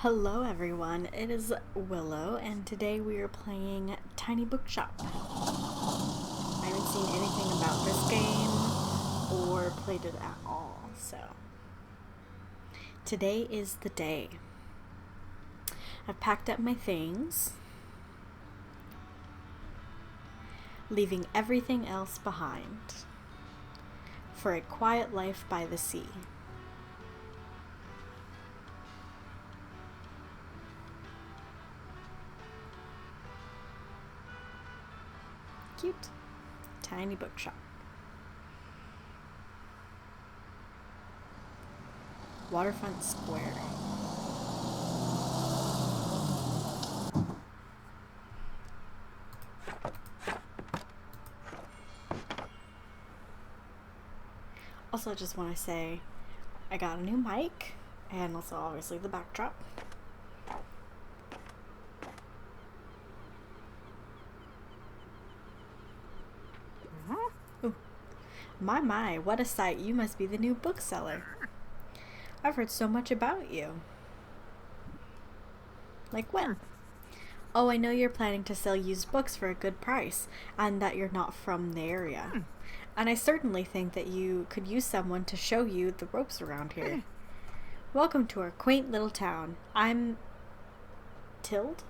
Hello everyone, it is Willow, and today we are playing Tiny Bookshop. I haven't seen anything about this game or played it at all, so today is the day. I've packed up my things, leaving everything else behind for a quiet life by the sea. Cute. Tiny bookshop. Waterfront Square. Also, I just want to say I got a new mic and also obviously the backdrop. Ooh. My, what a sight. You must be the new bookseller. I've heard so much about you. Like when? Oh, I know you're planning to sell used books for a good price, and that you're not from the area. And I certainly think that you could use someone to show you the ropes around here. Welcome to our quaint little town. I'm... Tilde?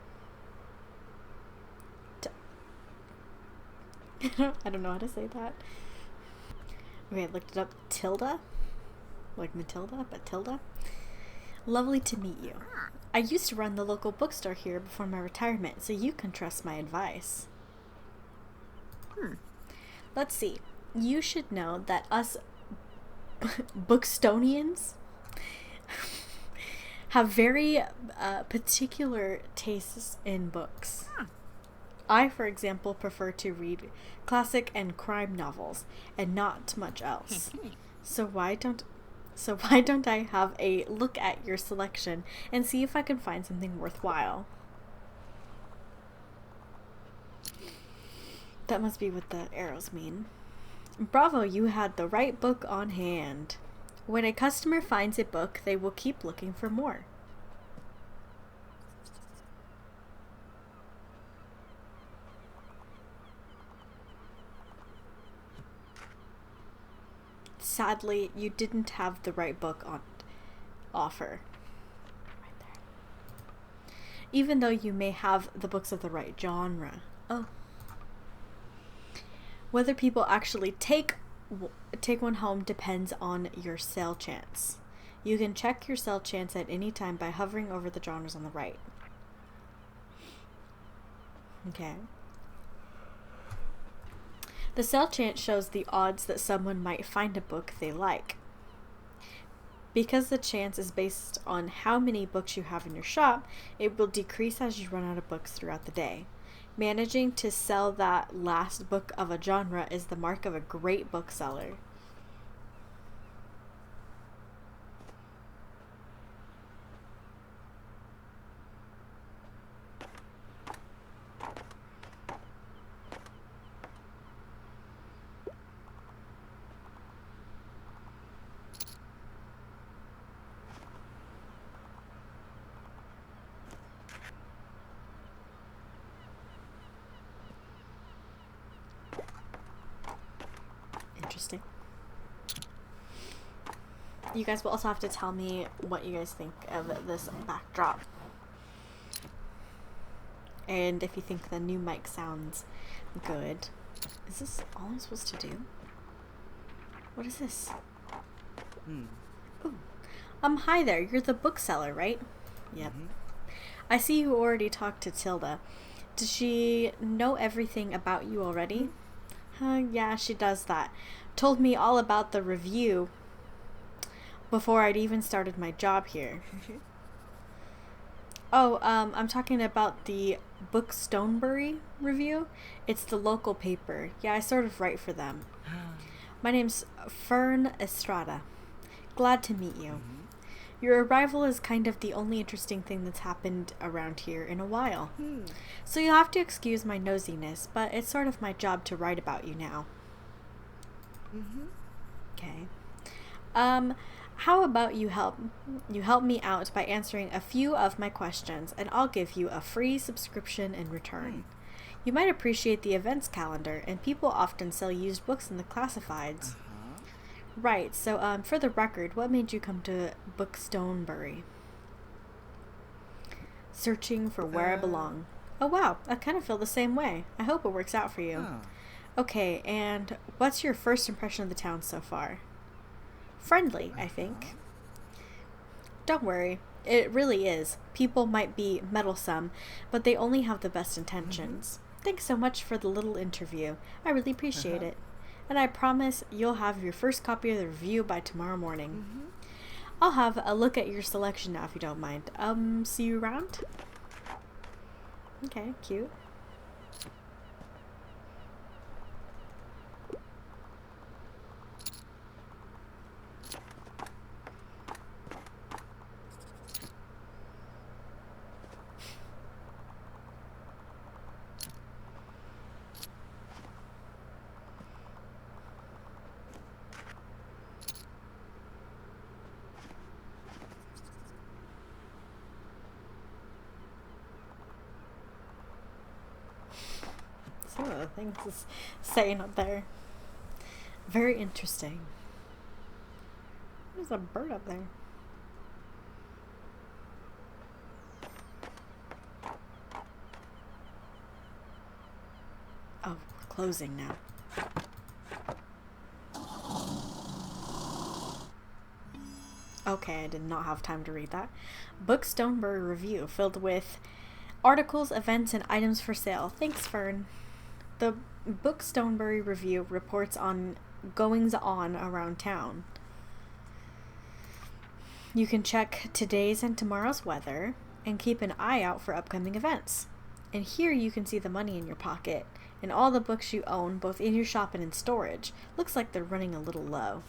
I don't know how to say that. Okay, I looked it up. Tilda? Like Matilda, but Tilda? Lovely to meet you. I used to run the local bookstore here before my retirement, so you can trust my advice. Let's see. You should know that us Bookstonians have very particular tastes in books. I, for example, prefer to read classic and crime novels and not much else. So why don't I have a look at your selection and see if I can find something worthwhile? That must be what the arrows mean. Bravo, you had the right book on hand. When a customer finds a book, they will keep looking for more. Sadly, you didn't have the right book on offer. Right there. Even though you may have the books of the right genre. Oh. Whether people actually take one home depends on your sale chance. You can check your sale chance at any time by hovering over the genres on the right. Okay. The sale chance shows the odds that someone might find a book they like. Because the chance is based on how many books you have in your shop, it will decrease as you run out of books throughout the day. Managing to sell that last book of a genre is the mark of a great bookseller. Interesting. You guys will also have to tell me what you guys think of this backdrop. And if you think the new mic sounds good. Is this all I'm supposed to do? What is this? Ooh. Hi there. You're the bookseller, right? Yep. I see you already talked to Tilda. Does she know everything about you already? Yeah, she does that. Told me all about the review before I'd even started my job here. I'm talking about the Bookstonebury review. It's the local paper. Yeah, I sort of write for them. My name's Fern Estrada. Glad to meet you. Your arrival is kind of the only interesting thing that's happened around here in a while. So you'll have to excuse my nosiness, but it's sort of my job to write about you now. Okay. How about you help me out by answering a few of my questions, and I'll give you a free subscription in return. You might appreciate the events calendar, and people often sell used books in the classifieds. Right, so for the record, what made you come to Bookstonebury? Searching for where I belong. Oh wow, I kind of feel the same way. I hope it works out for you. Okay, and what's your first impression of the town so far? Friendly, I think. Don't worry, it really is. People might be meddlesome, but they only have the best intentions. Thanks so much for the little interview. I really appreciate it. And I promise you'll have your first copy of the review by tomorrow morning. I'll have a look at your selection now if you don't mind. See you around? Okay, cute. Some of the things it's saying up there. Very interesting. There's a bird up there. Oh, we're closing now. Okay, I did not have time to read that. Bookstonebury review filled with articles, events, and items for sale. Thanks, Fern. The Bookstonebury review reports on goings-on around town. You can check today's and tomorrow's weather and keep an eye out for upcoming events. And here you can see the money in your pocket and all the books you own, both in your shop and in storage. Looks like they're running a little low.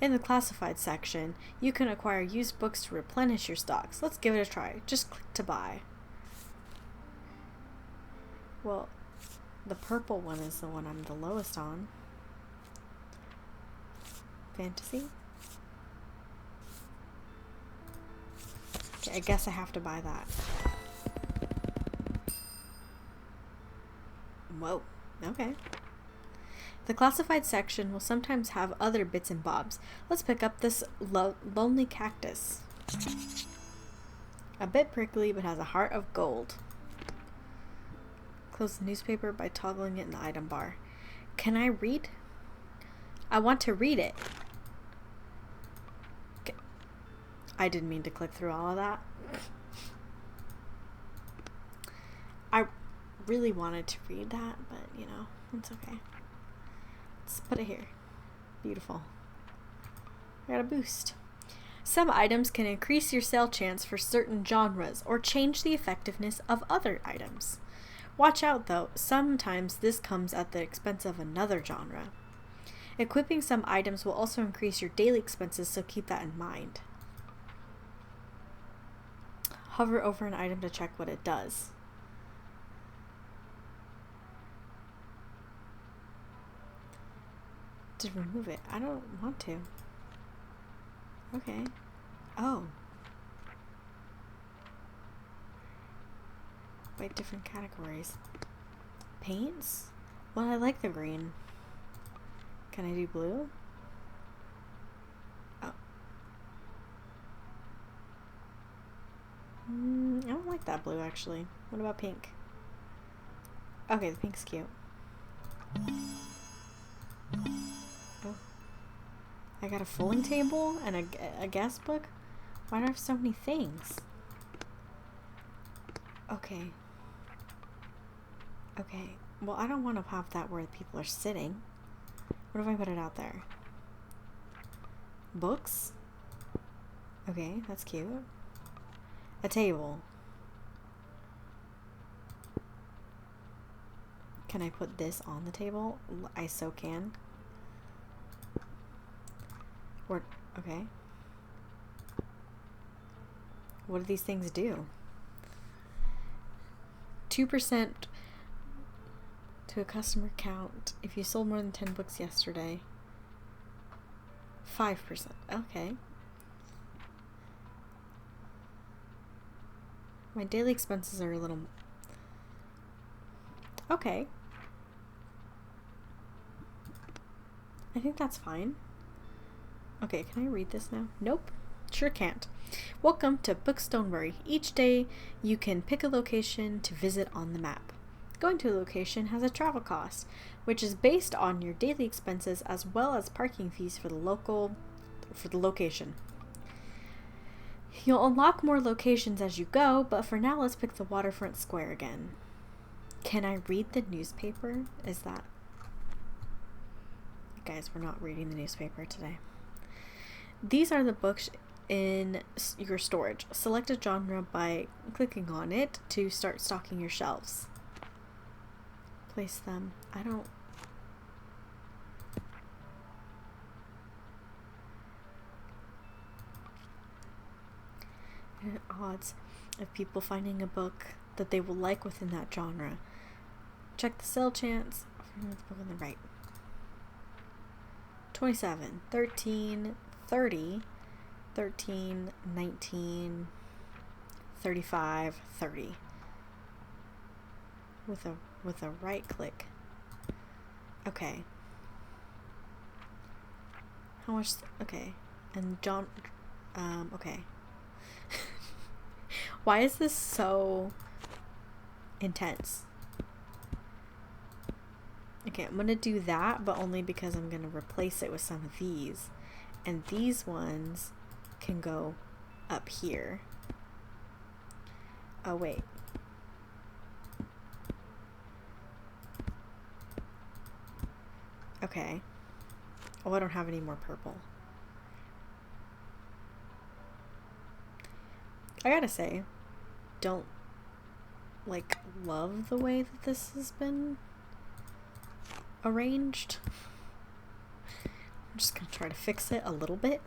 In the classified section, you can acquire used books to replenish your stocks. Let's give it a try. Just click to buy. Well, the purple one is the one I'm the lowest on. Fantasy? Okay, I guess I have to buy that. Whoa, okay. The classified section will sometimes have other bits and bobs. Let's pick up this lonely cactus. A bit prickly, but has a heart of gold. Close the newspaper by toggling it in the item bar. Can I read? I want to read it. Okay. I didn't mean to click through all of that. I really wanted to read that, but you know, it's okay. Let's put it here. Beautiful. I got a boost. Some items can increase your sale chance for certain genres or change the effectiveness of other items. Watch out though, sometimes this comes at the expense of another genre. Equipping some items will also increase your daily expenses, so keep that in mind. Hover over an item to check what it does. To remove it. I don't want to. Okay. Oh. Wait, different categories. Paints? Well, I like the green. Can I do blue? Oh. I don't like that blue, actually. What about pink? Okay, the pink's cute. Oh. I got a folding table and a guest book? Why do I have so many things? Okay. Okay. Well, I don't want to have that where people are sitting. What if I put it out there? Books? Okay, that's cute. A table. Can I put this on the table? I so can. Or, okay. What do these things do? 2% to a customer count if you sold more than 10 books yesterday. 5%. Okay. My daily expenses are a little... Okay. I think that's fine. Okay, can I read this now? Nope. Sure can't. Welcome to Bookstonebury. Each day you can pick a location to visit on the map. Going to a location has a travel cost, which is based on your daily expenses as well as parking fees for the location. You'll unlock more locations as you go, but for now let's pick the waterfront square again. Can I read the newspaper? Is that... Guys, we're not reading the newspaper today. These are the books in your storage. Select a genre by clicking on it to start stocking your shelves. Place them. I don't... Odds of people finding a book that they will like within that genre. Check the sale chance. The book on the right. 27, 13, 30, 13, 19, 35, 30. With a right click. Okay. How much? Okay. And John. Okay. Why is this so intense? Okay, I'm gonna do that, but only because I'm gonna replace it with some of these. And these ones can go up here. Oh, wait. Okay. Oh, I don't have any more purple. I gotta say, don't, like, love the way that this has been arranged. I'm just gonna try to fix it a little bit.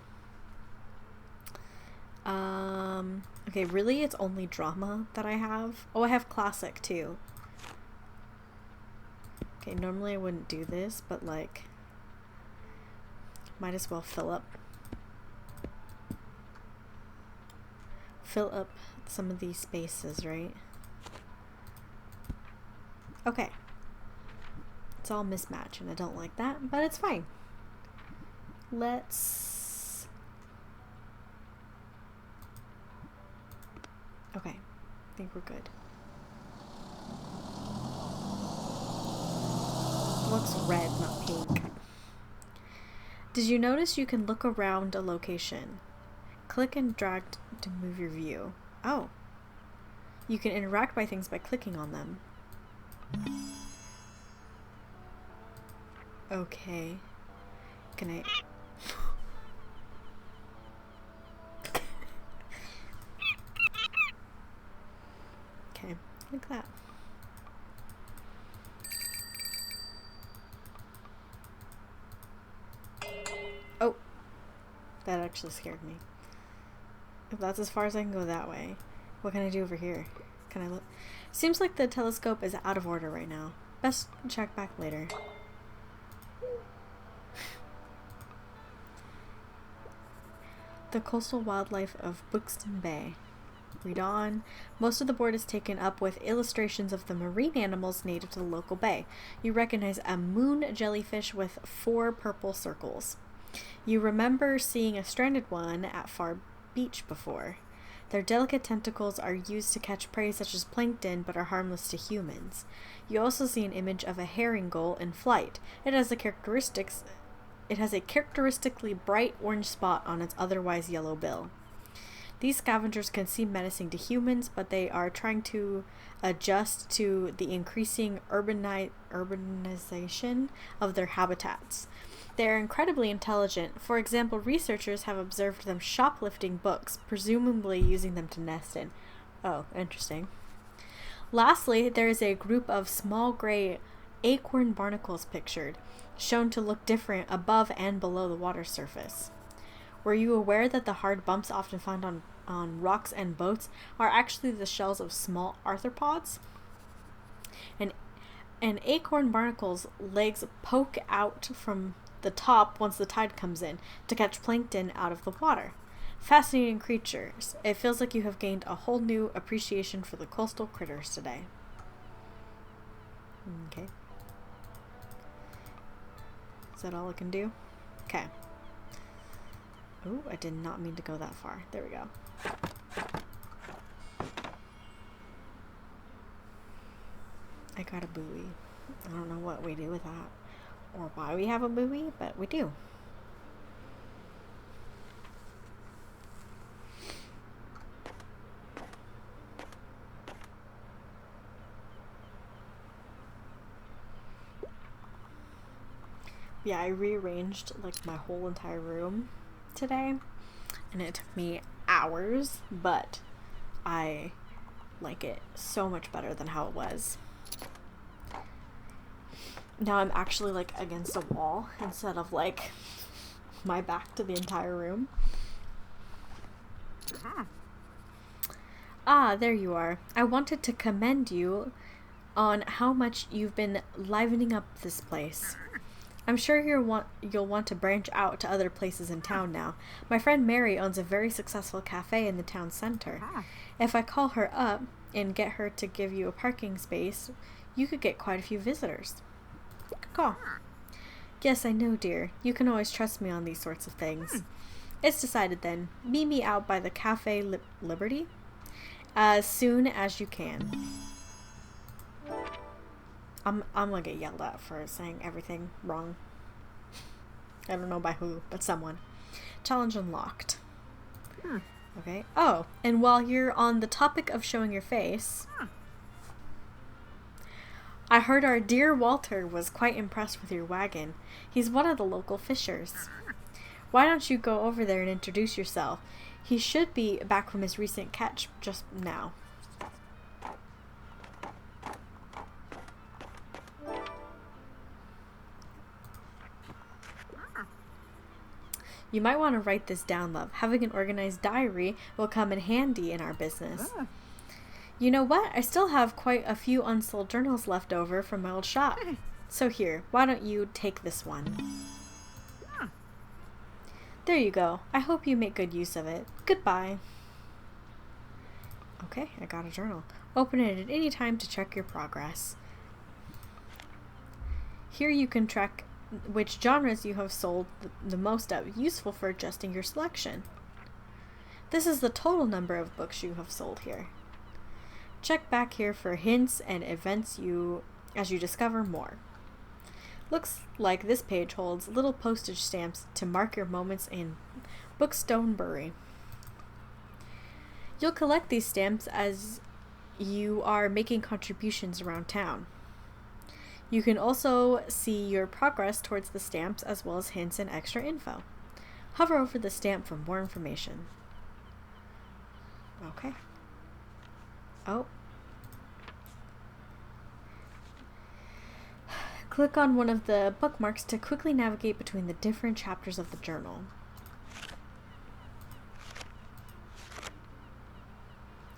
Okay, really it's only drama that I have. Oh, I have classic too. Okay, normally I wouldn't do this, but like, might as well fill up some of these spaces, right? Okay. It's all mismatch and I don't like that, but it's fine. Let's... Okay. I think we're good. It looks red, not pink. Did you notice you can look around a location? Click and drag to move your view. Oh. You can interact by things by clicking on them. Okay. Can I... Okay, like that. Oh! That actually scared me. If that's as far as I can go that way, what can I do over here? Can I look? Seems like the telescope is out of order right now. Best check back later. The coastal wildlife of Bookstonebury. Read on. Most of the board is taken up with illustrations of the marine animals native to the local bay. You recognize a moon jellyfish with 4 purple circles. You remember seeing a stranded one at Far Beach before. Their delicate tentacles are used to catch prey such as plankton, but are harmless to humans. You also see an image of a herring gull in flight. It has a characteristically bright orange spot on its otherwise yellow bill. These scavengers can seem menacing to humans, but they are trying to adjust to the increasing urbanization of their habitats. They are incredibly intelligent. For example, researchers have observed them shoplifting books, presumably using them to nest in. Oh, interesting. Lastly, there is a group of small gray acorn barnacles pictured, shown to look different above and below the water surface. Were you aware that the hard bumps often found on rocks and boats are actually the shells of small arthropods? An acorn barnacle's legs poke out from the top once the tide comes in to catch plankton out of the water. Fascinating creatures. It feels like you have gained a whole new appreciation for the coastal critters today. Okay. Is that all I can do? Okay. Ooh, I did not mean to go that far. There we go. I got a buoy. I don't know what we do with that or why we have a buoy, but we do. Yeah, I rearranged like my whole entire room today and it took me hours, but I like it so much better than how it was. Now I'm actually like against a wall instead of like my back to the entire room. Ah, there you are. I wanted to commend you on how much you've been livening up this place. I'm sure you'll want to branch out to other places in town now. My friend Mary owns a very successful cafe in the town center. If I call her up and get her to give you a parking space, you could get quite a few visitors. Good call. Yes, I know, dear. You can always trust me on these sorts of things. It's decided then. Meet me out by the Cafe Liberty as soon as you can. I'm gonna get yelled at for saying everything wrong. I don't know by who, but someone. Challenge unlocked. Okay. Oh, and while you're on the topic of showing your face, I heard our dear Walter was quite impressed with your wagon. He's one of the local fishers. Why don't you go over there and introduce yourself? He should be back from his recent catch just now. You might want to write this down, love. Having an organized diary will come in handy in our business. You know what? I still have quite a few unsold journals left over from my old shop. So here, why don't you take this one? There you go. I hope you make good use of it. Goodbye. Okay, I got a journal. Open it at any time to check your progress. Here you can track which genres you have sold the most of, useful for adjusting your selection. This is the total number of books you have sold here. Check back here for hints and events as you discover more. Looks like this page holds little postage stamps to mark your moments in Bookstonebury. You'll collect these stamps as you are making contributions around town. You can also see your progress towards the stamps as well as hints and extra info. Hover over the stamp for more information. Okay. Oh. Click on one of the bookmarks to quickly navigate between the different chapters of the journal.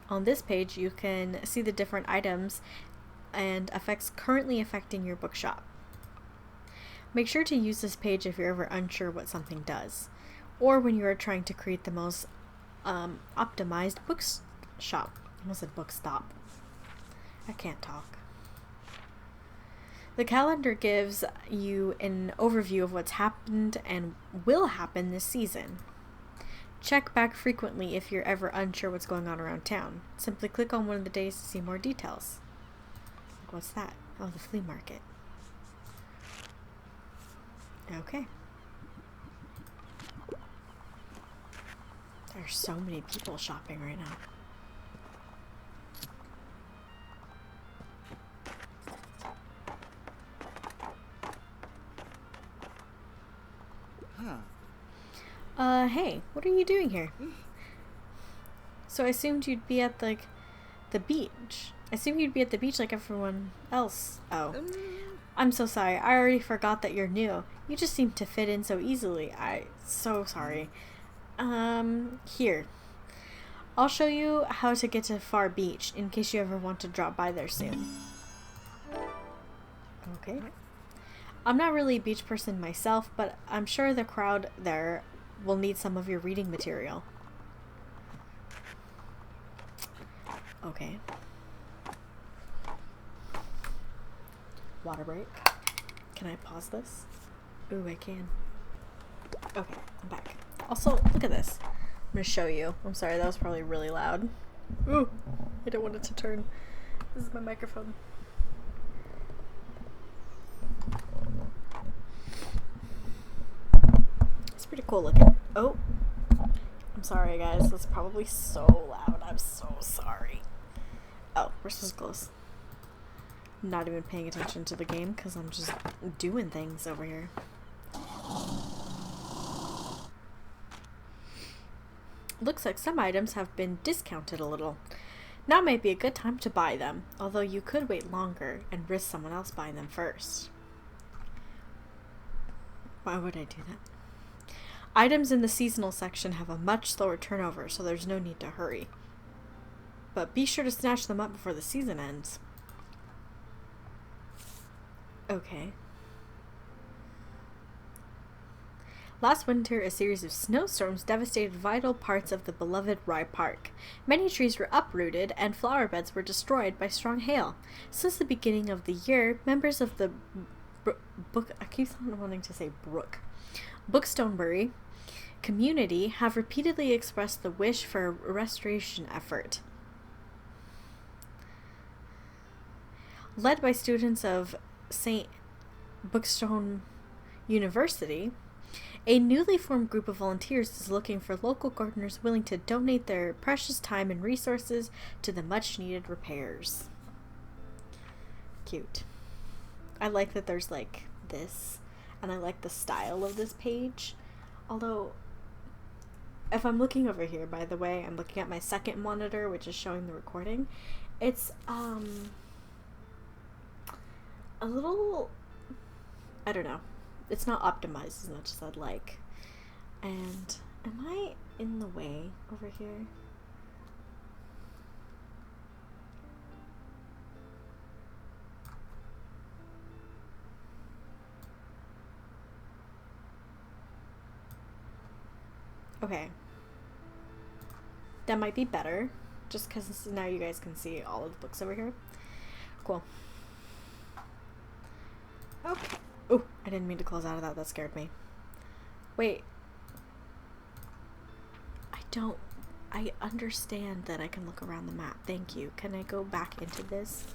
On this page, you can see the different items and effects currently affecting your bookshop. Make sure to use this page if you're ever unsure what something does, or when you are trying to create the most optimized bookshop. I almost said bookstop. I can't talk. The calendar gives you an overview of what's happened and will happen this season. Check back frequently if you're ever unsure what's going on around town. Simply click on one of the days to see more details. What's that? Oh, the flea market. Okay. There's so many people shopping right now. Hey, what are you doing here? So I assumed you'd be at, like, the beach. I assumed you'd be at the beach like everyone else. Oh. I'm so sorry. I already forgot that you're new. You just seem to fit in so easily. So sorry. Here. I'll show you how to get to Far Beach in case you ever want to drop by there soon. Okay. I'm not really a beach person myself, but I'm sure the crowd there will need some of your reading material. Okay. Water break. Can I pause this? Ooh, I can. Okay, I'm back. Also, look at this. I'm gonna show you. I'm sorry, that was probably really loud. Ooh, I don't want it to turn. This is my microphone. It's pretty cool looking. Oh, I'm sorry guys, that's probably so loud. I'm so sorry. Oh, we're supposed to close. Not even paying attention to the game because I'm just doing things over here. Looks like some items have been discounted a little. Now might be a good time to buy them, although you could wait longer and risk someone else buying them first. Why would I do that? Items in the seasonal section have a much slower turnover, so there's no need to hurry. But be sure to snatch them up before the season ends. Okay. Last winter, a series of snowstorms devastated vital parts of the beloved Rye Park. Many trees were uprooted and flower beds were destroyed by strong hail. Since the beginning of the year, members of the Bookstonebury community have repeatedly expressed the wish for a restoration effort. Led by students of St. Bookstone University, a newly formed group of volunteers is looking for local gardeners willing to donate their precious time and resources to the much-needed repairs. Cute. I like that there's like this, and I like the style of this page. Although, if I'm looking over here, by the way, I'm looking at my second monitor, which is showing the recording. It's, a little, I don't know. It's not optimized as much as I'd like. And am I in the way over here? Okay. That might be better. Just because now you guys can see all of the books over here. Cool. Okay. Oh, I didn't mean to close out of that. That scared me. Wait. I understand that I can look around the map. Thank you. Can I go back into this?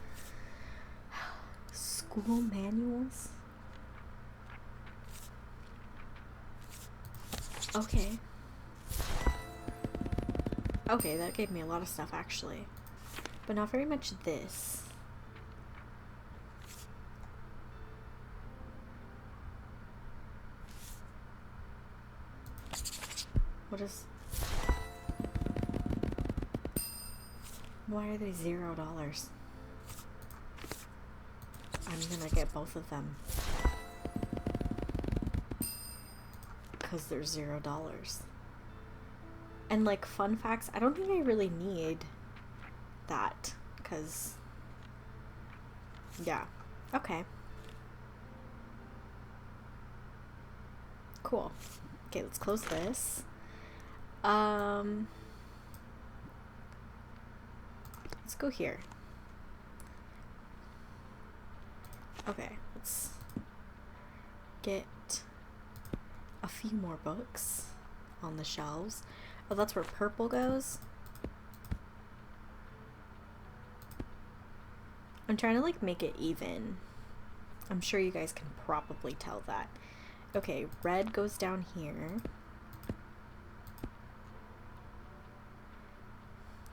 School manuals? Okay. Okay, that gave me a lot of stuff actually. But not very much this. What is... Why are they $0? I'm gonna get both of them. Because they're $0. And like fun facts, I don't think I really need that. Because... Yeah. Okay. Cool. Okay, let's close this. Let's go here. Okay, let's get a few more books on the shelves. Oh, that's where purple goes. I'm trying to like make it even. I'm sure you guys can probably tell that. Okay, red goes down here.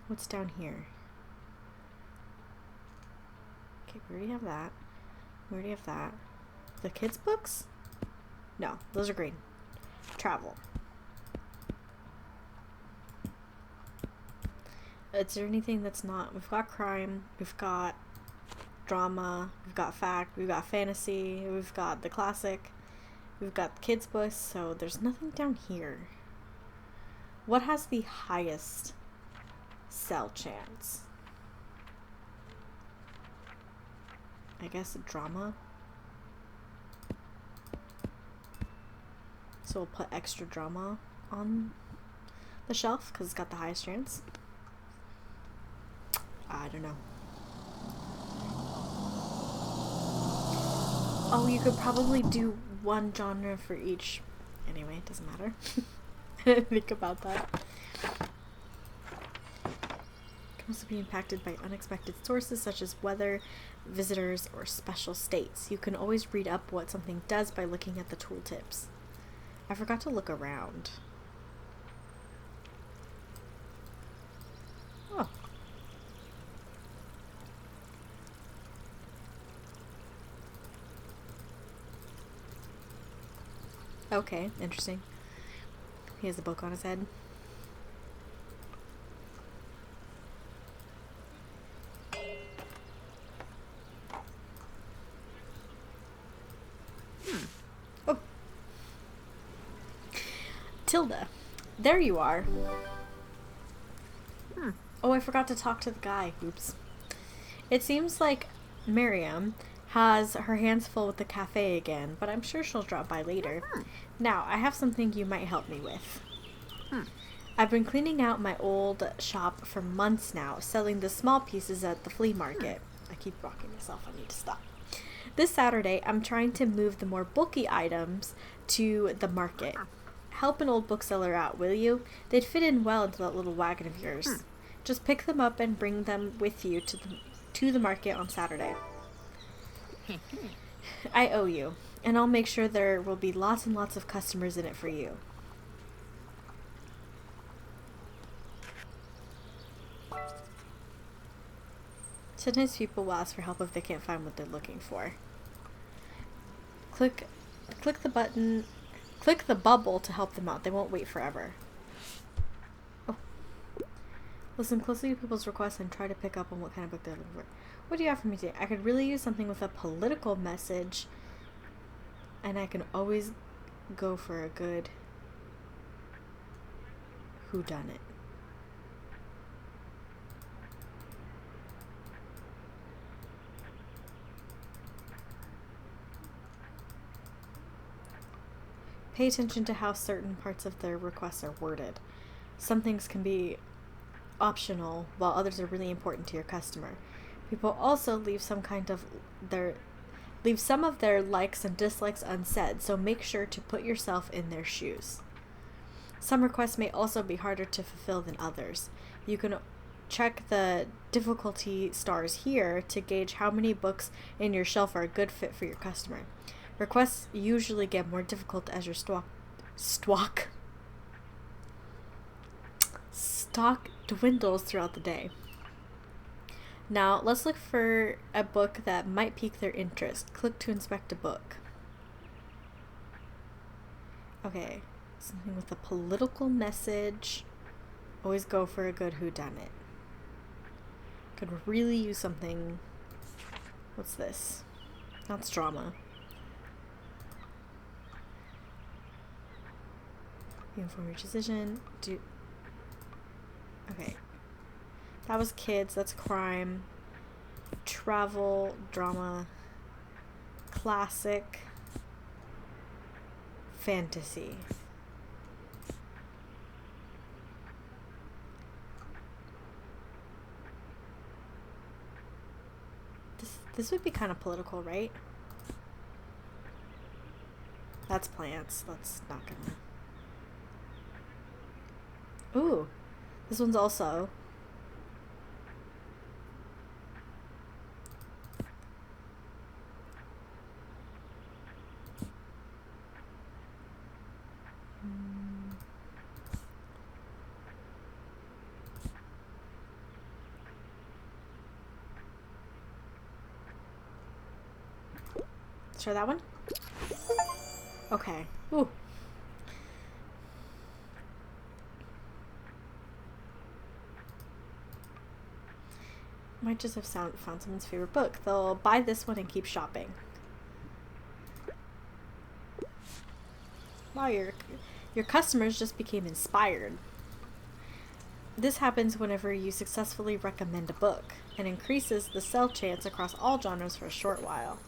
What's down here? Okay, we already have that. We already have that. The kids' books? No, those are green. Travel. Is there anything that's not? We've got crime. We've got drama. We've got fact. We've got fantasy. We've got the classic. We've got kids' books. So there's nothing down here. What has the highest sell chance? I guess drama. So we'll put extra drama on the shelf because it's got the highest chance. I don't know. Oh, you could probably do one genre for each. Anyway, it doesn't matter. I didn't think about that. Can also be impacted by unexpected sources such as weather, visitors, or special states. You can always read up what something does by looking at the tooltips. I forgot to look around. Oh. Okay, interesting. He has a book on his head. Oh. Tilda, there you are. Oh, I forgot to talk to the guy. Oops. It seems like Miriam has her hands full with the cafe again, but I'm sure she'll drop by later. Now, I have something you might help me with. I've been cleaning out my old shop for months now, selling the small pieces at the flea market. I keep rocking myself. I need to stop. This Saturday, I'm trying to move the more bulky items to the market. Help an old bookseller out, will you? They'd fit in well into that little wagon of yours. Just pick them up and bring them with you to the market on Saturday. I owe you, and I'll make sure there will be lots and lots of customers in it for you. Sometimes people will ask for help if they can't find what they're looking for. Click the button, click the bubble to help them out. They won't wait forever. Oh. Listen closely to people's requests and try to pick up on what kind of book they're looking for. What do you have for me today? I could really use something with a political message, and I can always go for a good whodunit. Pay attention to how certain parts of their requests are worded. Some things can be optional, while others are really important to your customer. People also leave some of their likes and dislikes unsaid, so make sure to put yourself in their shoes. Some requests may also be harder to fulfill than others. You can check the difficulty stars here to gauge how many books in your shelf are a good fit for your customer. Requests usually get more difficult as your stock dwindles throughout the day. Now, let's look for a book that might pique their interest. Click to inspect a book. Okay, something with a political message. Always go for a good whodunit. Could really use something. What's this? That's drama. You inform your decision. Okay. That was kids. That's crime. Travel. Drama. Classic. Fantasy. This would be kind of political, right? That's plants. That's not gonna... Ooh, this one's also... Let's try that one. Okay. Ooh. Might just have found someone's favorite book. They'll buy this one and keep shopping. Wow, your customers just became inspired. This happens whenever you successfully recommend a book and increases the sell chance across all genres for a short while.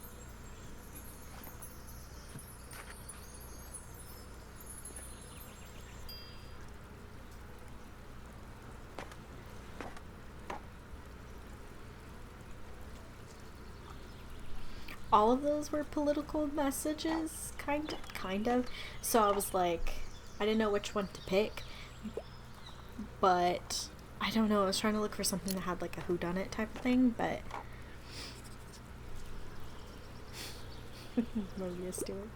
all of those were political messages, kind of. So I was like, I didn't know which one to pick, but I don't know. I was trying to look for something that had like a whodunit type of thing, but Maria Stewart.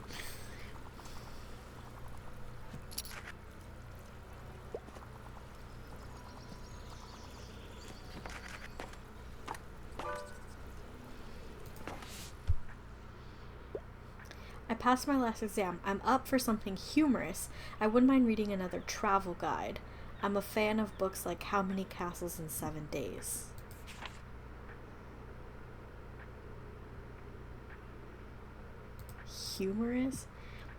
I passed my last exam. I'm up for something humorous. I wouldn't mind reading another travel guide. I'm a fan of books like How Many Castles in 7 Days. Humorous?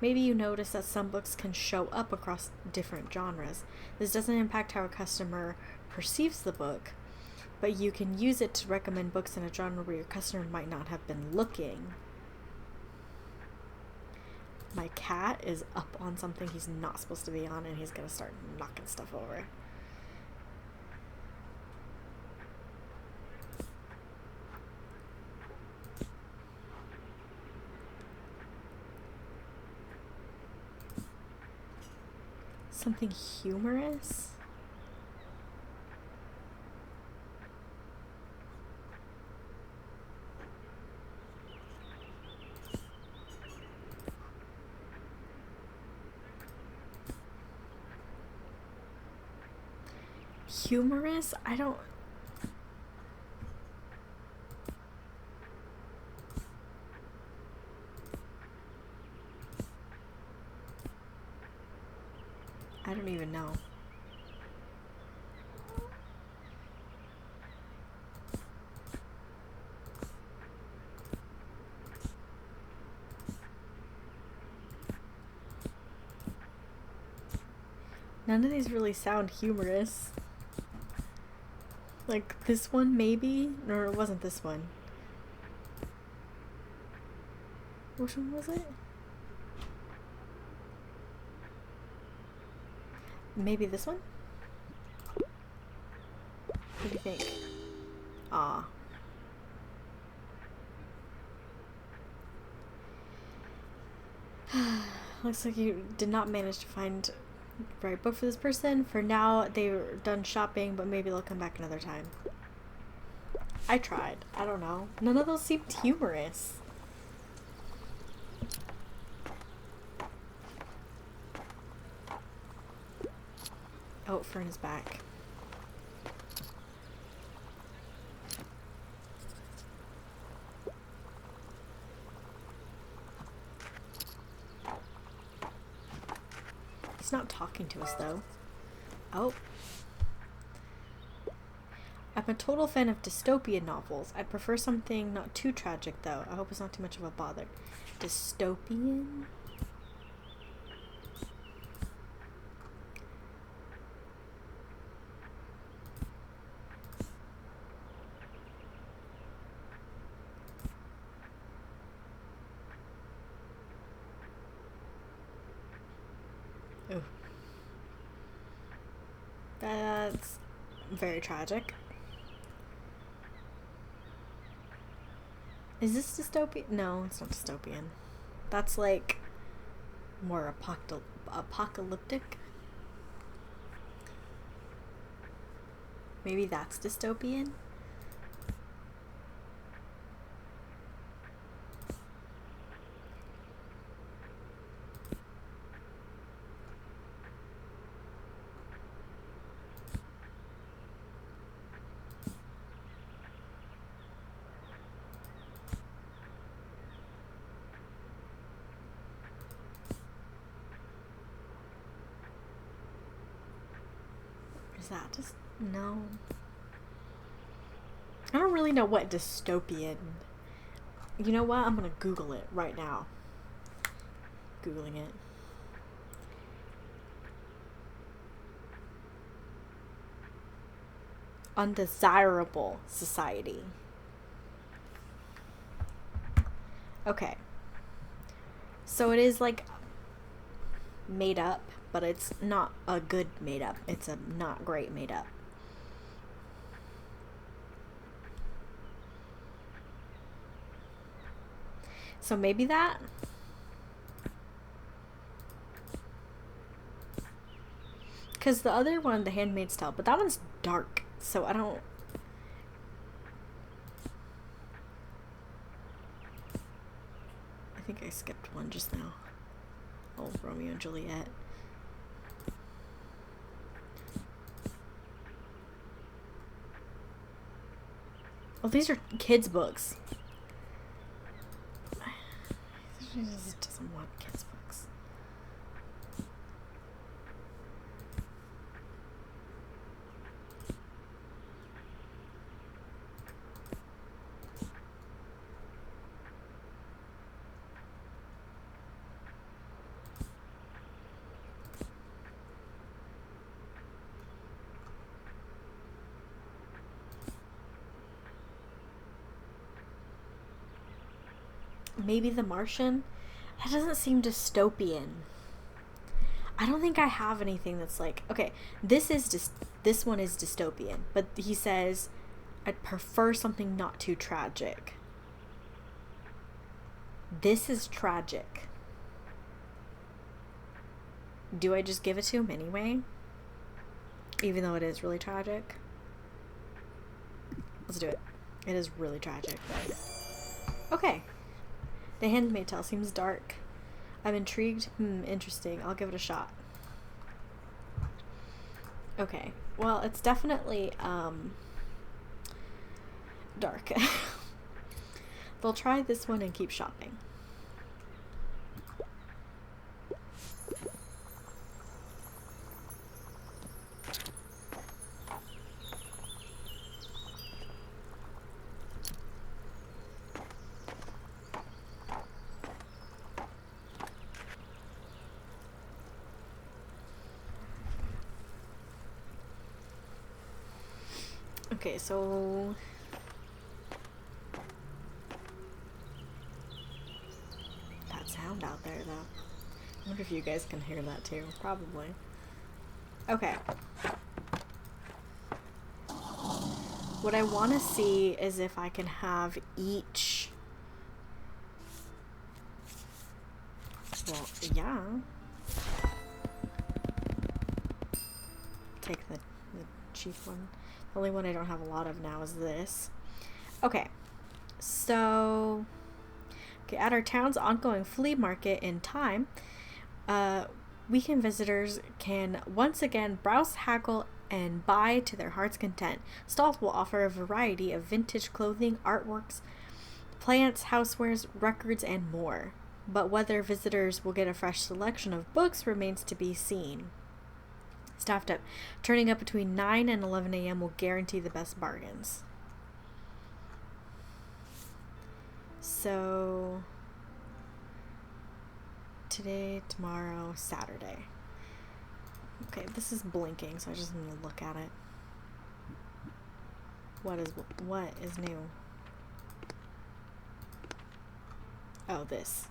Maybe you notice that some books can show up across different genres. This doesn't impact how a customer perceives the book, but you can use it to recommend books in a genre where your customer might not have been looking. My cat is up on something he's not supposed to be on, and he's gonna start knocking stuff over. Something humorous? Humorous? I don't even know. None of these really sound humorous. Like this one maybe? Or it wasn't this one. Which one was it? Maybe this one? What do you think? Aw. Looks like you did not manage to find the right book for this person. For now, they're done shopping, but maybe they'll come back another time. I tried. I don't know. None of those seemed humorous. Oh, Fern is back. He's not talking to us, though. Oh. I'm a total fan of dystopian novels. I prefer something not too tragic, though. I hope it's not too much of a bother. Dystopian? Ooh. That's very tragic. Is this dystopian? No, it's not dystopian. That's like more apocalyptic. Maybe that's dystopian? Is that just... no. I don't really know what dystopian... You know what? I'm gonna Google it right now. Googling it. Undesirable society. Okay. So it is like made up, but it's not a good made up. It's a not great made up. So maybe that? Because the other one, The Handmaid's Tale, but that one's dark, so I don't... I think I skipped one just now. Oh, Romeo and Juliet. Oh, these are kids' books. She just doesn't want kids' books. Maybe The Martian? That doesn't seem dystopian. I don't think I have anything that's like... Okay, this one is dystopian. But he says, I'd prefer something not too tragic. This is tragic. Do I just give it to him anyway? Even though it is really tragic? Let's do it. It is really tragic. Okay. The Handmaid's Tale seems dark. I'm intrigued. Interesting. I'll give it a shot. Okay. Well, it's definitely, dark. They'll try this one and keep shopping. Okay, so that sound out there, though. I wonder if you guys can hear that too. Probably. Okay. What I want to see is if I can have each... Well, yeah. Take the cheap one. The only one I don't have a lot of now is this. Okay. So... Okay, at our town's ongoing flea market in time, weekend visitors can once again browse, haggle, and buy to their heart's content. Stalls will offer a variety of vintage clothing, artworks, plants, housewares, records, and more. But whether visitors will get a fresh selection of books remains to be seen. Staffed up. Turning up between 9 and 11 a.m. will guarantee the best bargains. So... today, tomorrow, Saturday. Okay, this is blinking, so I just need to look at it. What is new? Oh, this.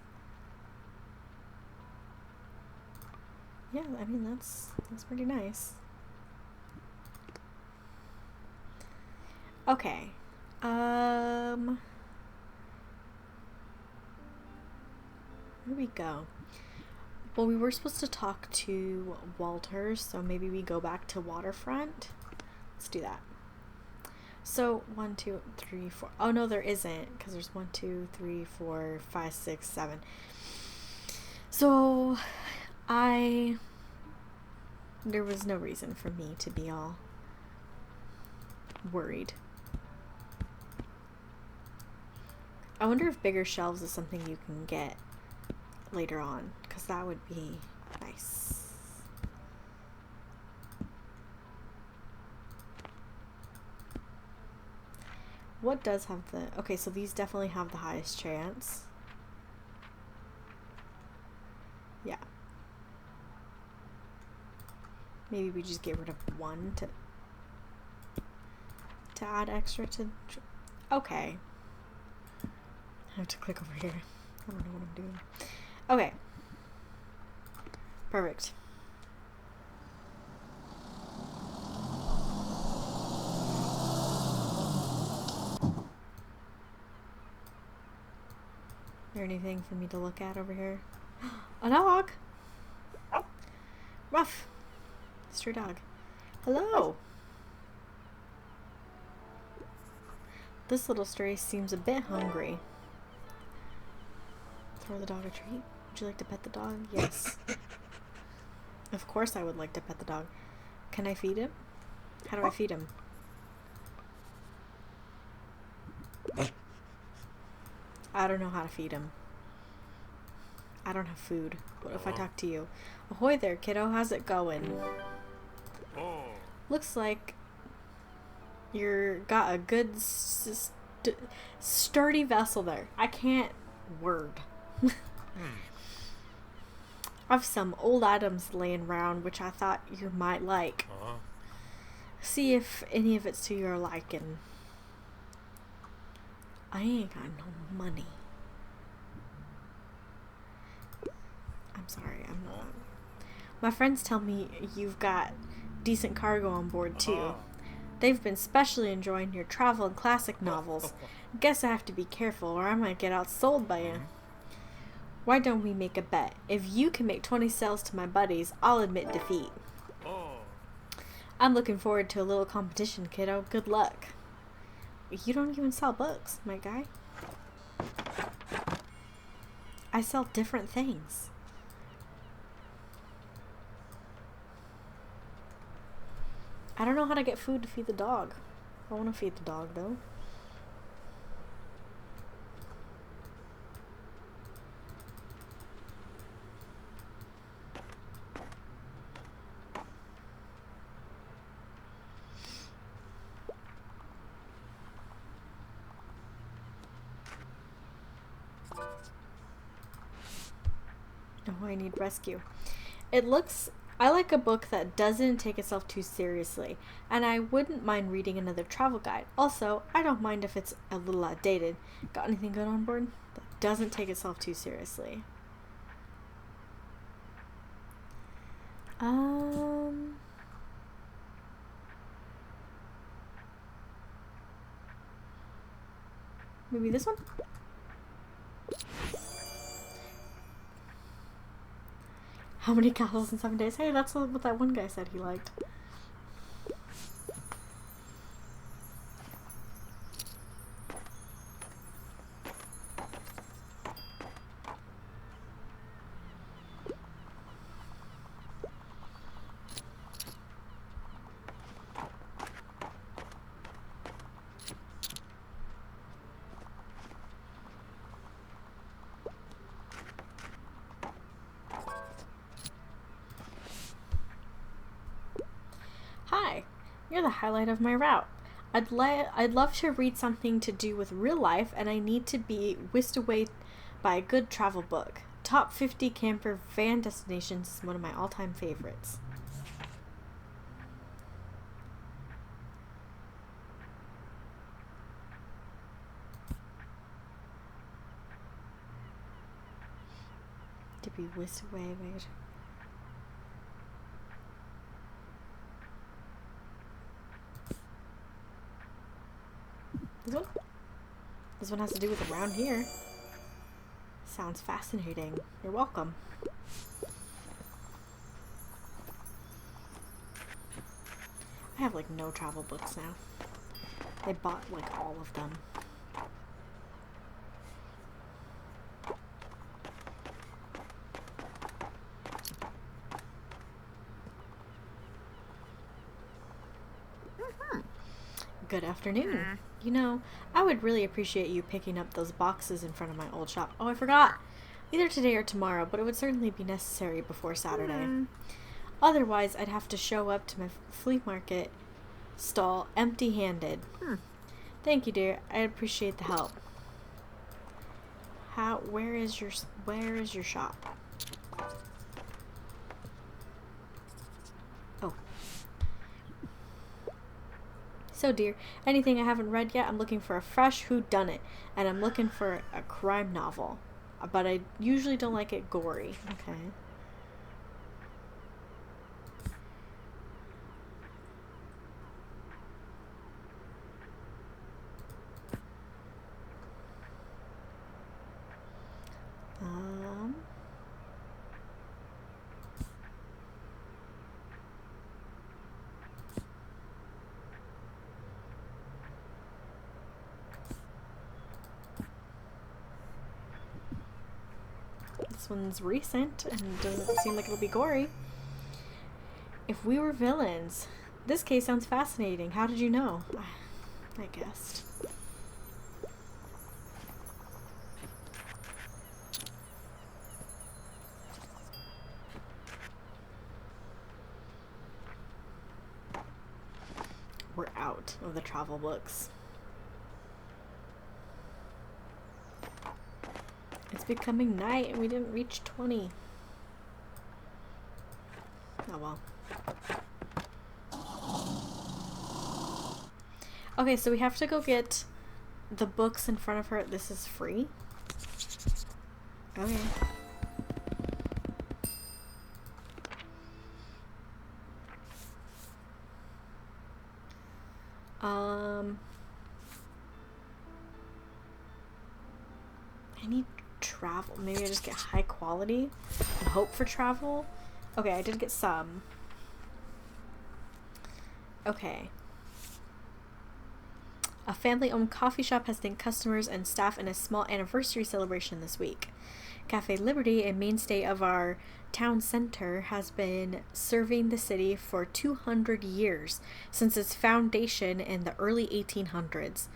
Yeah, I mean, that's pretty nice. Okay. Where do we go? Well, we were supposed to talk to Walters, so maybe we go back to Waterfront. Let's do that. So, 1, 2, 3, 4. Oh, no, there isn't, because there's 1, 2, 3, 4, 5, 6, 7. So... there was no reason for me to be all worried. I wonder if bigger shelves is something you can get later on, because that would be nice. What does have the... Okay, so these definitely have the highest chance. Yeah. Maybe we just get rid of one to add extra to... Okay. I have to click over here. I don't know what I'm doing. Okay. Perfect. there anything for me to look at over here? A dog! Ruff! Stray dog. Hello! This little stray seems a bit hungry. Throw the dog a treat. Would you like to pet the dog? Yes. Of course I would like to pet the dog. Can I feed him? How do I feed him? I don't know how to feed him. I don't have food. What if I talk to you? Ahoy there, kiddo. How's it going? Looks like you're got a good sturdy vessel there. I can't word. I've some old items laying around which I thought you might like. See if any of it's to your liking. I ain't got no money. I'm sorry, I'm not. My friends tell me you've got decent cargo on board too. They've been specially enjoying your travel and classic novels. Guess I have to be careful or I might get outsold by you. Why don't we make a bet? If you can make 20 sales to my buddies, I'll admit defeat. I'm looking forward to a little competition, kiddo. Good luck. You don't even sell books, my guy. I sell different things. I don't know how to get food to feed the dog. I want to feed the dog, though. Oh, I need rescue. I like a book that doesn't take itself too seriously, and I wouldn't mind reading another travel guide. Also, I don't mind if it's a little outdated. Got anything good on board that doesn't take itself too seriously? Maybe this one? How many castles in 7 days? Hey, that's what that one guy said he liked. Hi, you're the highlight of my route. I'd love to read something to do with real life, and I need to be whisked away by a good travel book. Top 50 camper van destinations is one of my all-time favorites. To be whisked away by This one? This one has to do with around here. Sounds fascinating. You're welcome. I have like no travel books now. They bought like all of them. Good afternoon. You know, I would really appreciate you picking up those boxes in front of my old shop. Oh, I forgot. Either today or tomorrow, but it would certainly be necessary before Saturday. Otherwise, I'd have to show up to my flea market stall empty-handed. Thank you, dear. I appreciate the help. Where is your shop? Oh. So, dear, anything I haven't read yet? I'm looking for a fresh whodunit, and I'm looking for a crime novel. But I usually don't like it gory. Okay. one's recent and doesn't seem like it'll be gory. If we were villains. This case sounds fascinating. How did you know? I guessed. We're out of the travel books. It's becoming night and we didn't reach 20. Oh well. Okay, so we have to go get the books in front of her. This is free? Okay. I need travel. Maybe I just get high quality and hope for travel. Okay, I did get some. Okay. A family-owned coffee shop has thanked customers and staff in a small anniversary celebration this week. Cafe Liberty, a mainstay of our town center, has been serving the city for 200 years, since its foundation in the early 1800s.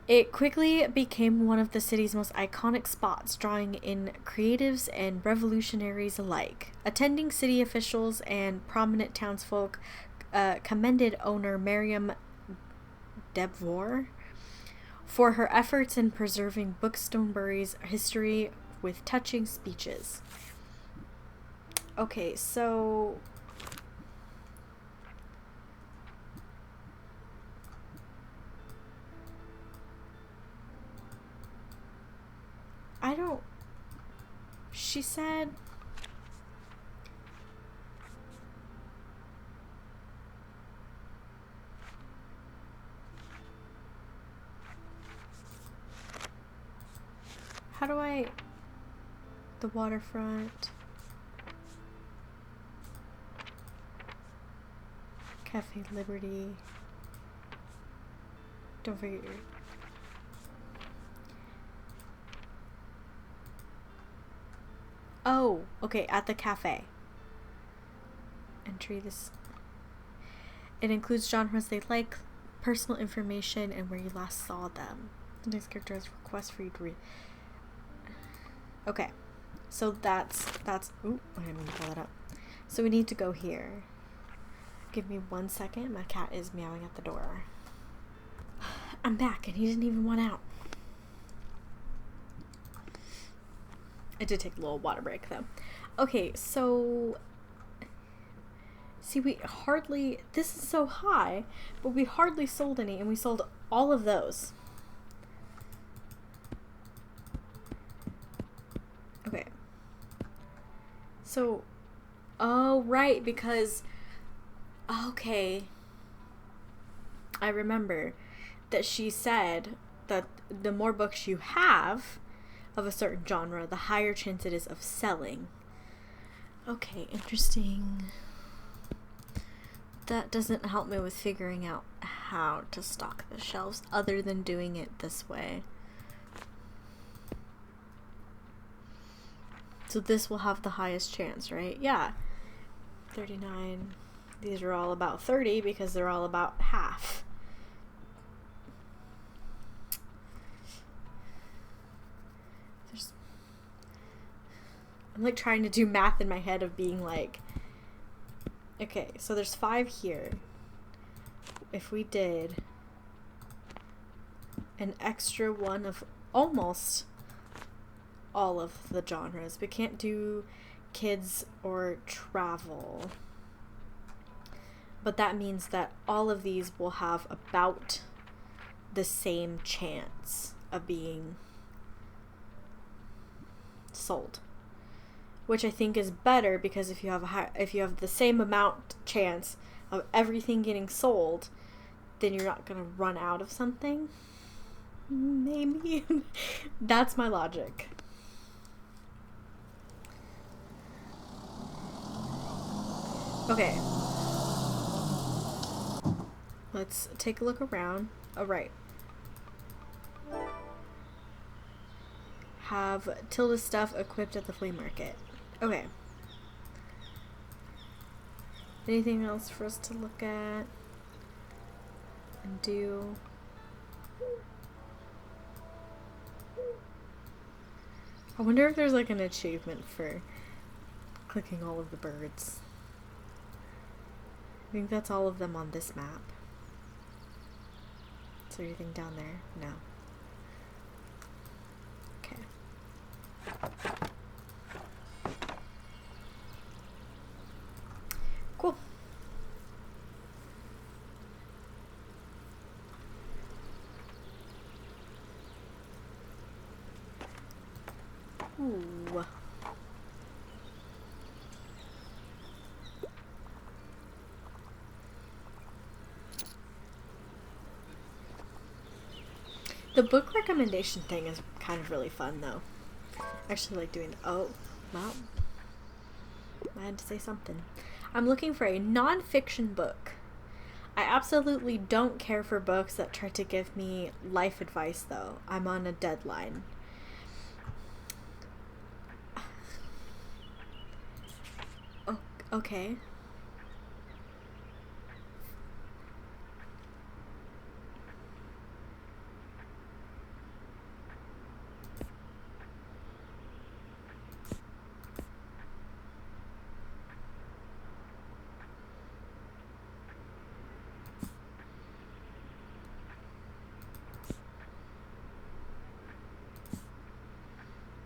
It quickly became one of the city's most iconic spots, drawing in creatives and revolutionaries alike. Attending city officials and prominent townsfolk commended owner Miriam Devor for her efforts in preserving Bookstonebury's history with touching speeches. Okay, so she said how do I the waterfront Cafe Liberty, don't forget your oh, okay, at the cafe. Entry this. It includes genres they like, personal information, and where you last saw them. The next character has request for you to read. Okay, so that's. Ooh, I didn't mean to pull that up. So we need to go here. Give me 1 second. My cat is meowing at the door. I'm back, and he didn't even want out. I did take a little water break though. Okay, so see, we hardly, this is so high, but we hardly sold any, and we sold all of those. Okay. So, oh, right, because, okay, I remember that she said that the more books you have of a certain genre, the higher chance it is of selling. Okay, interesting. That doesn't help me with figuring out how to stock the shelves other than doing it this way. So this will have the highest chance, right? Yeah. 39. These are all about 30 because they're all about half. I'm like trying to do math in my head of being like, okay, so there's 5 here. If we did an extra one of almost all of the genres, we can't do kids or travel. But that means that all of these will have about the same chance of being sold. Which I think is better, because if you have the same amount chance of everything getting sold, then you're not gonna run out of something. Maybe. That's my logic. Okay. Let's take a look around. Oh, right. have Tilda's stuff equipped at the flea market. Okay. Anything else for us to look at and do? I wonder if there's like an achievement for clicking all of the birds. I think that's all of them on this map. Is there anything down there? No. Okay. Cool. Ooh. The book recommendation thing is kind of really fun, though. I actually like doing. Oh, well, I had to say something. I'm looking for a non-fiction book. I absolutely don't care for books that try to give me life advice, though. I'm on a deadline. Oh, okay.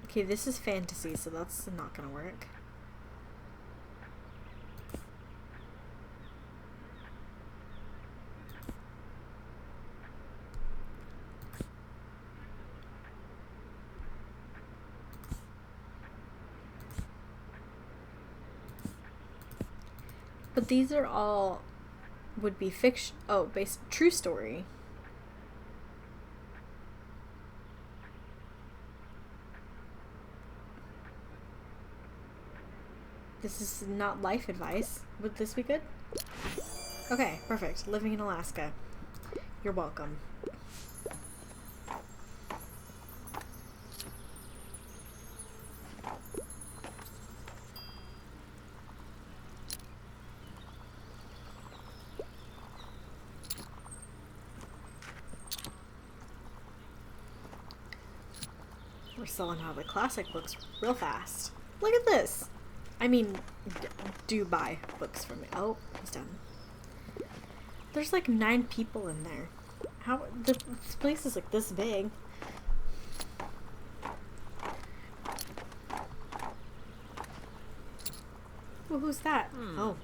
Okay, this is fantasy, so that's not gonna work. But these are all would be fiction. Oh, based true story. This is not life advice. Would this be good? Okay, perfect. Living in Alaska. You're welcome. We're selling out the classic books real fast. Look at this. I mean, do buy books from me. Oh, he's done. There's like 9 people in there. How this place is like this big. Well, who's that? Oh,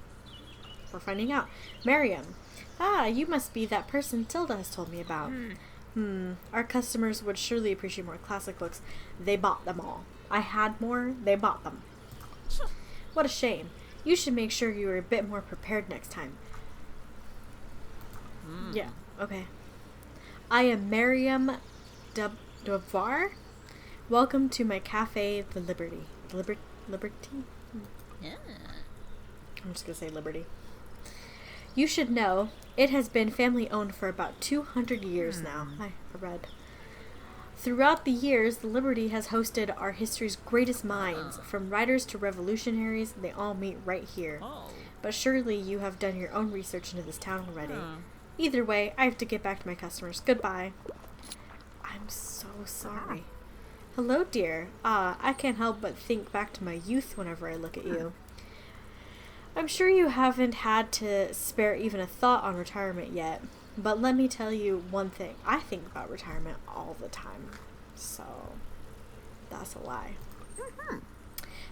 we're finding out. Miriam. Ah, you must be that person Tilda has told me about. Our customers would surely appreciate more classic books. They bought them all. I had more. They bought them. What a shame. You should make sure you are a bit more prepared next time. Yeah, okay. I am Miriam Devar. Welcome to my cafe, The Liberty. Liberty? Yeah. I'm just going to say Liberty. You should know, it has been family owned for about 200 years now. I read. Throughout the years, the Liberty has hosted our history's greatest minds. From writers to revolutionaries, they all meet right here. But surely you have done your own research into this town already. Either way, I have to get back to my customers. Goodbye. I'm so sorry. Hello, dear. I can't help but think back to my youth whenever I look at you. I'm sure you haven't had to spare even a thought on retirement yet. But let me tell you one thing. I think about retirement all the time. So, that's a lie.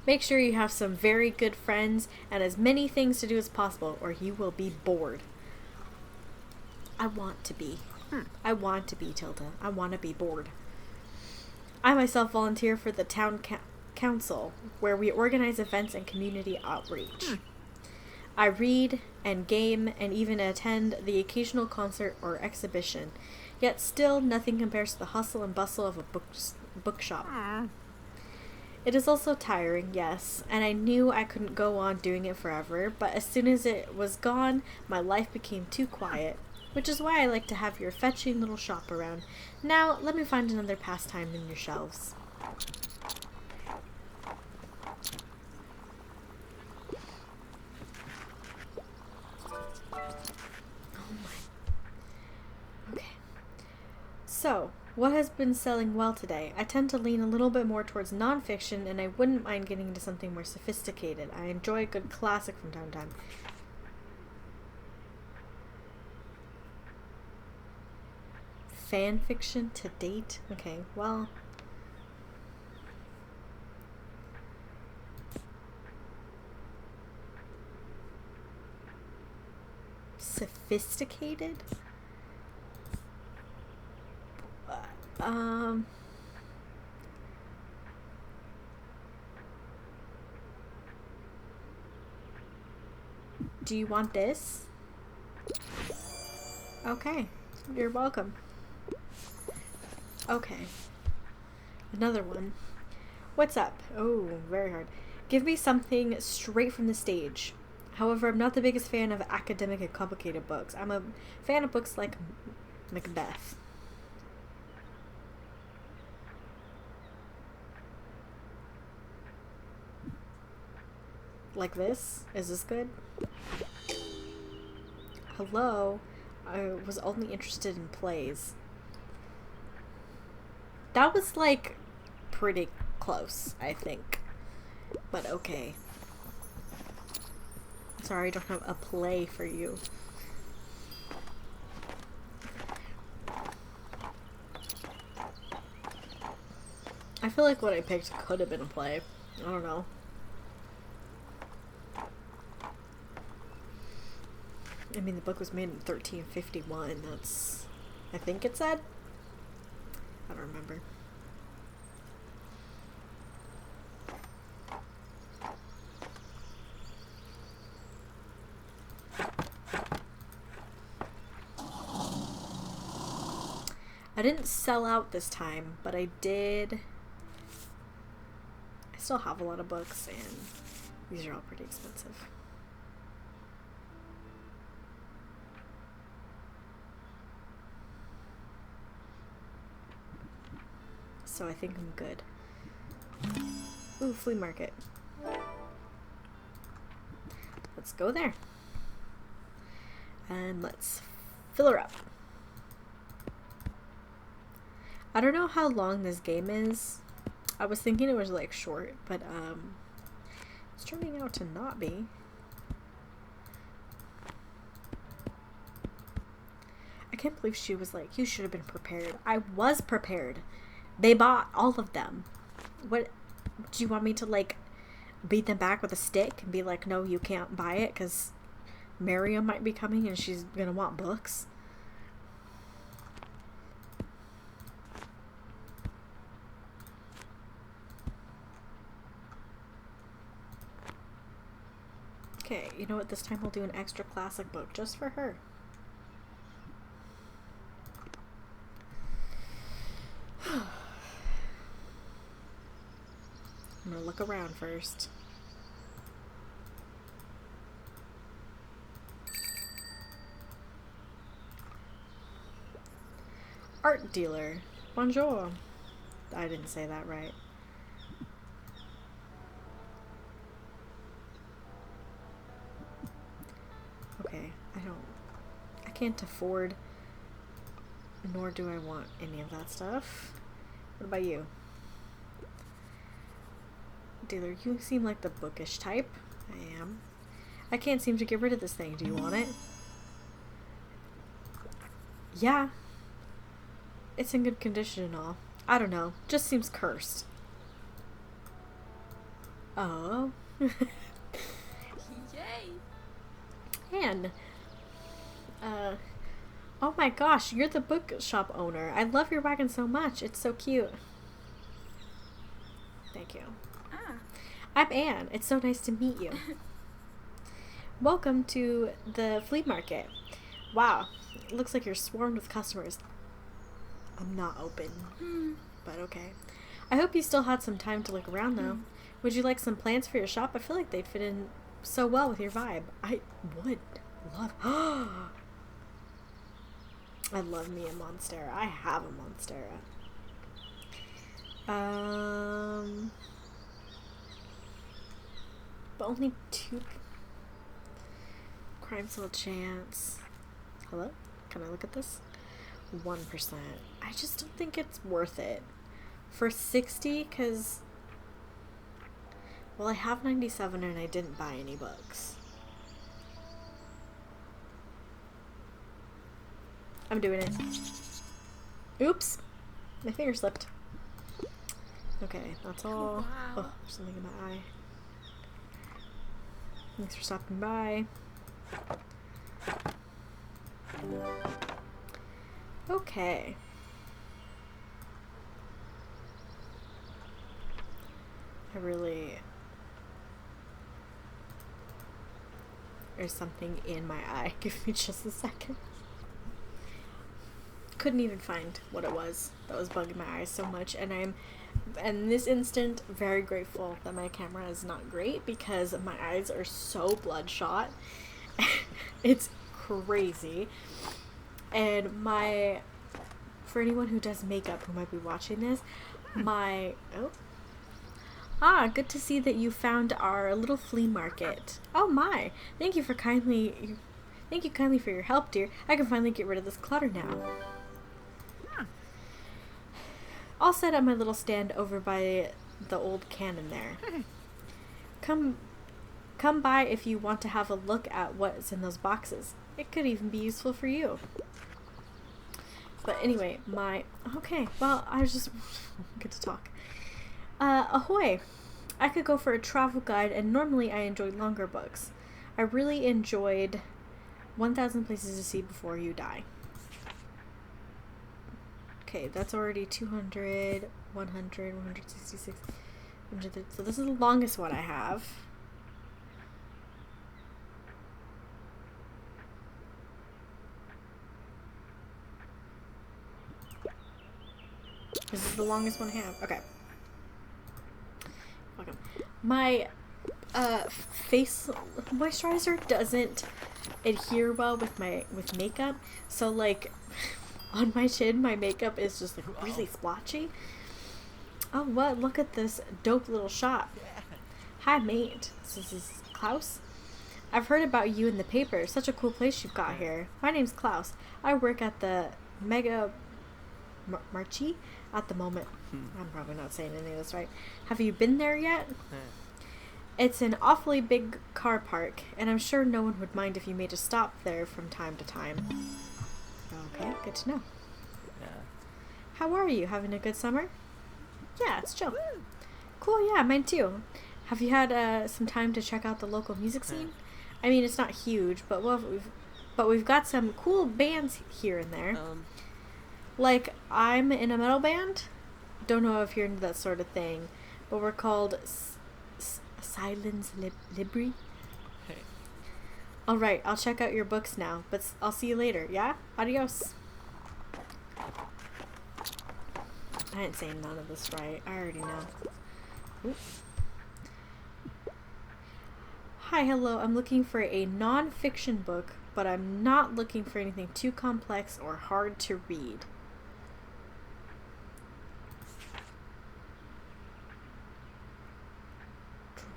Make sure you have some very good friends and as many things to do as possible or you will be bored. I want to be. I want to be, Tilda. I want to be bored. I myself volunteer for the town council where we organize events and community outreach. I read and game and even attend the occasional concert or exhibition. Yet still, nothing compares to the hustle and bustle of a bookshop. It is also tiring, yes, and I knew I couldn't go on doing it forever, but as soon as it was gone, my life became too quiet, which is why I like to have your fetching little shop around. Now, let me find another pastime in your shelves. Okay. So, what has been selling well today? I tend to lean a little bit more towards nonfiction, and I wouldn't mind getting into something more sophisticated. I enjoy a good classic from time to time. Fan fiction to date? Okay, well... Sophisticated? Do you want this? Okay, you're welcome. Okay. Another one. What's up? Oh, very hard. Give me something straight from the stage. However, I'm not the biggest fan of academic and complicated books. I'm a fan of books like Macbeth. Like this? Is this good? Hello? I was only interested in plays. That was like pretty close, I think. But okay. Sorry, I don't have a play for you. I feel like what I picked could have been a play. I don't know. I mean, the book was made in 1351. That's... I think it said? I don't remember. I didn't sell out this time, but I did... I still have a lot of books, and these are all pretty expensive. So I think I'm good. Ooh, flea market. Let's go there. And let's fill her up. I don't know how long this game is. I was thinking it was like short, but it's turning out to not be. I can't believe she was like, you should have been prepared. I was prepared. They bought all of them. What, do you want me to like beat them back with a stick and be like, no, you can't buy it because Miriam might be coming and she's gonna want books? Okay, you know what? This time we'll do an extra classic book just for her. I'm gonna look around first. Art dealer. Bonjour. I didn't say that right. Okay, I can't afford, nor do I want any of that stuff. What about you? Dealer, you seem like the bookish type. I am. I can't seem to get rid of this thing. Do you want it? Yeah. It's in good condition and all. I don't know. Just seems cursed. Oh. Yay. And, oh my gosh, you're the bookshop owner. I love your wagon so much. It's so cute. Thank you. I'm Anne. It's so nice to meet you. Welcome to the flea market. Wow, it looks like you're swarmed with customers. I'm not open, but okay. I hope you still had some time to look around, though. Would you like some plants for your shop? I feel like they'd fit in so well with your vibe. I would love... I love me a Monstera. I have a Monstera. But only 2 crime still chance. Hello? Can I look at this? 1%. I just don't think it's worth it. For 60, because... Well, I have 97 and I didn't buy any books. I'm doing it. Oops! My finger slipped. Okay, that's all. Wow. Oh, there's something in my eye. Thanks for stopping by. Okay. There's something in my eye. Give me just a second. Couldn't even find what it was that was bugging my eyes so much, and I'm in this instant very grateful that my camera is not great because my eyes are so bloodshot. It's crazy. And for anyone who does makeup who might be watching this, good to see that you found our little flea market. Oh my, thank you kindly for your help, dear. I can finally get rid of this clutter now. I'll set up my little stand over by the old cannon there. Come by if you want to have a look at what's in those boxes. It could even be useful for you. But anyway, okay, well, I just get to talk. Ahoy! I could go for a travel guide, and normally I enjoy longer books. I really enjoyed 1,000 Places to See Before You Die. Okay, that's already 200, 100, 166, 130. So this is the longest one I have. This is the longest one I have. Okay. Welcome. My face moisturizer doesn't adhere well with makeup, so like on my chin my makeup is just like really splotchy. Oh, what? Look at this dope little shop. Hi, mate. This is Klaus. I've heard about you in the paper. Such a cool place you've got here. My name's Klaus. I work at the Mega Marchi at the moment. I'm probably not saying any of this right. Have you been there yet? It's an awfully big car park, and I'm sure no one would mind if you made a stop there from time to time. Okay, good to know. Yeah. How are you? Having a good summer? Yeah, it's chill. Cool, yeah, mine too. Have you had some time to check out the local music scene? I mean, it's not huge, but we've got some cool bands here and there. Like, I'm in a metal band. Don't know if you're into that sort of thing, but we're called Silence Libri. Hey. Alright, I'll check out your books now, but I'll see you later, yeah? Adios. I didn't say none of this right. I already know. Oop. Hi, hello. I'm looking for a non-fiction book, but I'm not looking for anything too complex or hard to read.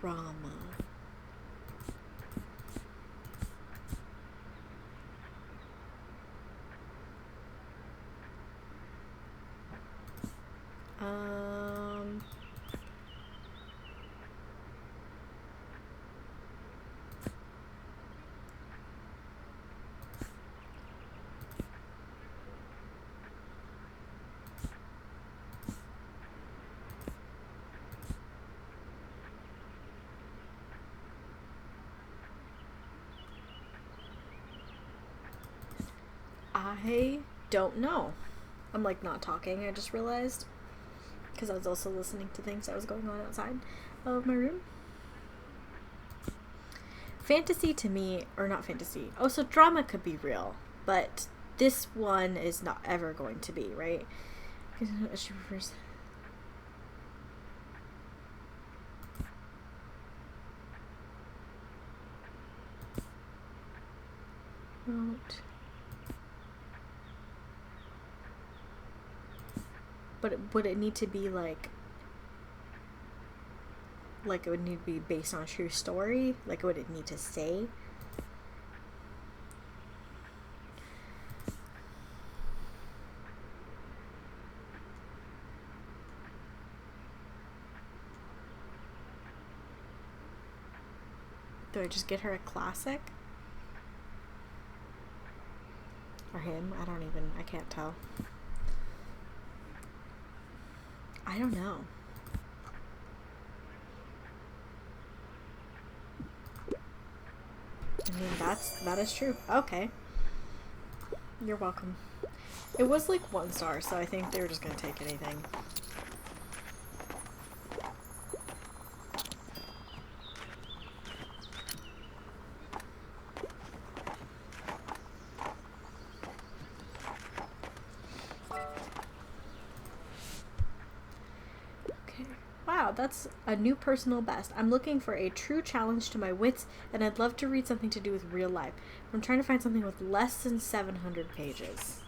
Drama. I don't know. I'm like not talking, I just realized. Because I was also listening to things that was going on outside of my room. Fantasy to me, or not fantasy. Oh, so drama could be real. But this one is not ever going to be, right? She prefers... Wrote... But would it need to be like it would need to be based on a true story? Like, would it need to say? Do I just get her a classic? Or him? I can't tell. I don't know. I mean, that is true. Okay. You're welcome. It was like 1 star, so I think they were just gonna take anything. Wow, that's a new personal best. I'm looking for a true challenge to my wits, and I'd love to read something to do with real life. I'm trying to find something with less than 700 pages.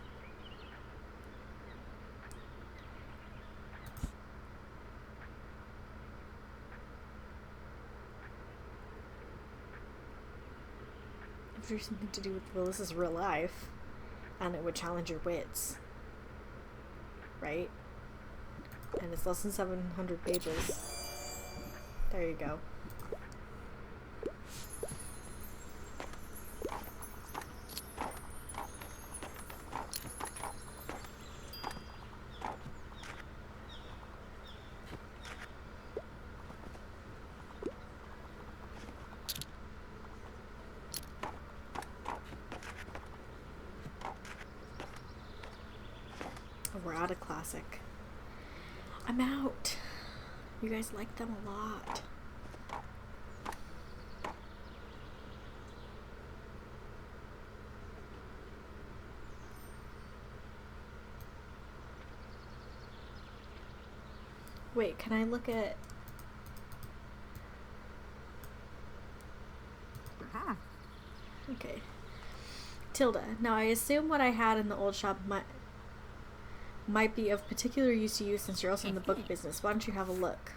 If there's something to do with, well, this is real life, and it would challenge your wits, right? And it's less than 700 pages. There you go. We're out of classic. I'm out. You guys like them a lot. Wait, can I look at... Okay. Tilda. Now I assume what I had in the old shop might be of particular use to you since you're also in the book business. Why don't you have a look?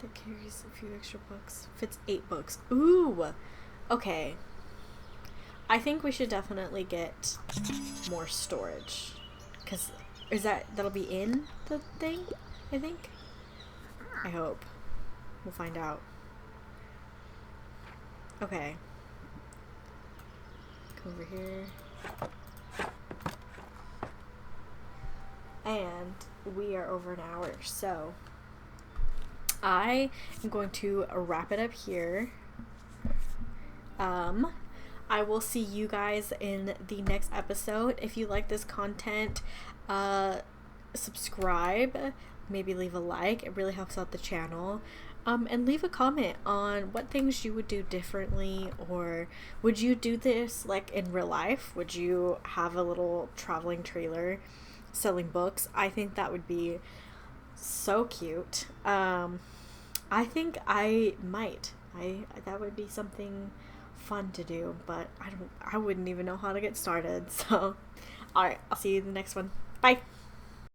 That carries a few extra books. Fits 8 books. Ooh! Okay. I think we should definitely get more storage. Because that'll be in the thing, I think? I hope. We'll find out. Okay. Come over here. And we are over an hour, so I am going to wrap it up here. I will see you guys in the next episode. If you like this content, subscribe, maybe leave a like. It really helps out the channel. And leave a comment on what things you would do differently, or would you do this like in real life? Would you have a little traveling trailer selling books? I think that would be so cute. I think I might. That would be something fun to do, but I wouldn't even know how to get started. So, all right, I'll see you in the next one. Bye.